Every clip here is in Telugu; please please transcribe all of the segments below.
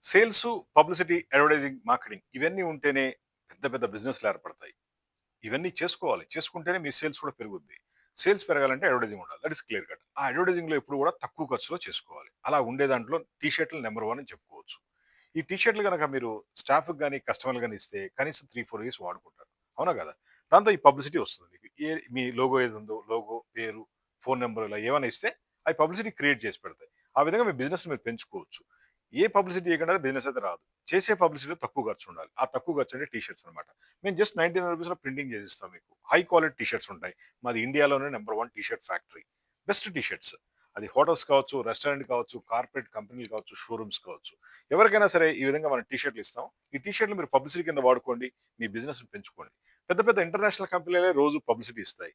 సేల్సు, పబ్లిసిటీ, అడ్వర్టైజింగ్, మార్కెటింగ్ ఇవన్నీ ఉంటేనే పెద్ద పెద్ద బిజినెస్‌లు ఏర్పడతాయి. ఇవన్నీ చేసుకోవాలి. చేసుకుంటేనే మీ సేల్స్ కూడా పెరుగుద్ది. సేల్స్ పెరగాలంటే అడ్వర్టైజింగ్ ఉండాలి. That is clear cut. ఆ అడ్వర్టైజింగ్‌లో ఎప్పుడు కూడా తక్కువ ఖర్చులో చేసుకోవాలి. అలా ఉండే దాంట్లో టీ షర్టులు నంబర్ 1 అని చెప్పుకోవచ్చు. ఈ టీ షర్టులు గనక మీరు స్టాఫ్‌కి గాని, కస్టమర్‌లు గాని ఇస్తే కనీసం 3, 4 ఇయర్స్ వాడుకుంటారు. అవునా కదా! దాంతో ఈ పబ్లిసిటీ వస్తుంది మీకు. మీ లోగో ఏదుందో లోగో, పేరు, ఫోను నంబర్ ఇలా ఏమైనా ఇస్తే అవి పబ్లిసిటీ క్రియేట్ చేసి పెడతాయి. ఆ విధంగా మీ బిజినెస్‌ని మీరు పెంచుకోవచ్చు. ఏ పబ్లిసిటీ చేయకుండా బిజినెస్ అయితే రాదు. చేసే పబ్లిసిటీలో తక్కువ ఖర్చు ఉండాలి. ఆ తక్కువ ఖర్చు అంటే టీ షర్ట్స్ అన్నమాట. మేము జస్ట్ ₹99 ప్రింటింగ్ చేసిస్తాం మీకు. హై క్వాలిటీ టీ షర్ట్స్ ఉంటాయి. మాది ఇండియాలోనే number 1 T shirt factory. Best T shirts. అది హోటల్స్ కావచ్చు, రెస్టారెంట్ కావచ్చు, కార్పొరేట్ కంపెనీలు కావచ్చు, షోరూమ్స్ కావచ్చు. ఎవరికైనా సరే ఈ విధంగా మనం టీ షర్ట్‌లు ఇస్తాం. ఈ టీ షర్ట్‌లు మీరు పబ్లిసిటీ కింద వాడుకోండి. మీ బిజినెస్‌ని పెంచుకోండి. పెద్ద పెద్ద ఇంటర్నేషనల్ కంపెనీలే రోజు పబ్లిసిటీ ఇస్తాయి.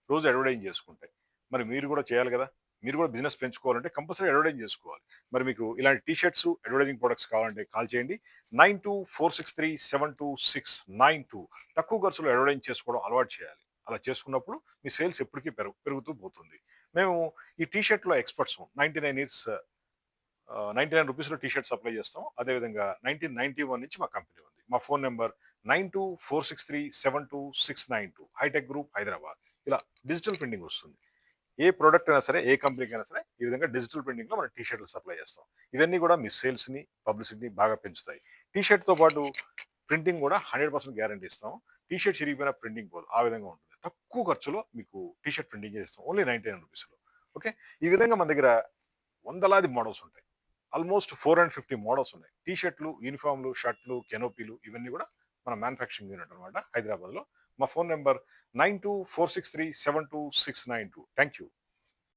రోజు అడ్వర్టైజింగ్ చేసుకుంటాయి. మరి మీరు కూడా చేయాలి గదా! మీరు కూడా బిజినెస్ పెంచుకోవాలంటే కంపల్సరీ అడ్వర్టైజింగ్ చేసుకోవాలి. మరి మీకు ఇలాంటి టీ షర్ట్స్, అడ్వర్టైజింగ్ ప్రొడక్ట్స్ కావాలంటే కాల్ చేయండి. 9246372692 తక్కువ ఖర్చులో అడ్వర్టైజింగ్ చేసుకోవడం అలవాటు చేయాలి. అలా చేసుకున్నప్పుడు మీ సేల్స్ ఎప్పటికీ పెరుగుతూ పోతుంది. మేము ఈ టీ షర్ట్‌లో experts 99 years ₹99 T-shirt supply చేస్తాం. అదేవిధంగా 1991 నుంచి మా కంపెనీ ఉంది. మా phone number 9246372692 Hitech group Hyderabad. ఇలా డిజిటల్ ప్రింటింగ్ వస్తుంది. ఏ ప్రొడక్ట్ అయినా సరే, ఏ కంపెనీకైనా సరే ఈ విధంగా డిజిటల్ ప్రింటింగ్‌లో మనం టీ షర్టులు సప్లై చేస్తాం. ఇవన్నీ కూడా మీ సేల్స్‌ని, పబ్లిసిటీని బాగా పెంచుతాయి. టీ షర్ట్‌తో పాటు ప్రింటింగ్ కూడా 100% గ్యారంటీ ఇస్తాం. టీ షర్ట్ చిరిగిపోయినా ప్రింటింగ్ పోదు. ఆ విధంగా ఉంటుంది. తక్కువ ఖర్చులో మీకు టీ షర్ట్ ప్రింటింగ్ చేస్తాం. ఓన్లీ ₹99లో. ఓకే. ఈ విధంగా మన దగ్గర వందలాది మోడల్స్ ఉంటాయి. ఆల్మోస్ట్ 450 మోడల్స్ ఉన్నాయి. టీ షర్ట్‌లు, యూనిఫార్మ్‌లు, షర్ట్‌లు, కెనోపీలు ఇవన్నీ కూడా మన మ్యానుఫ్యాక్చరింగ్ యూనిట్ అన్నమాట హైదరాబాద్‌లో. మా ఫోన్ నంబర్ 9246372692. Thank you.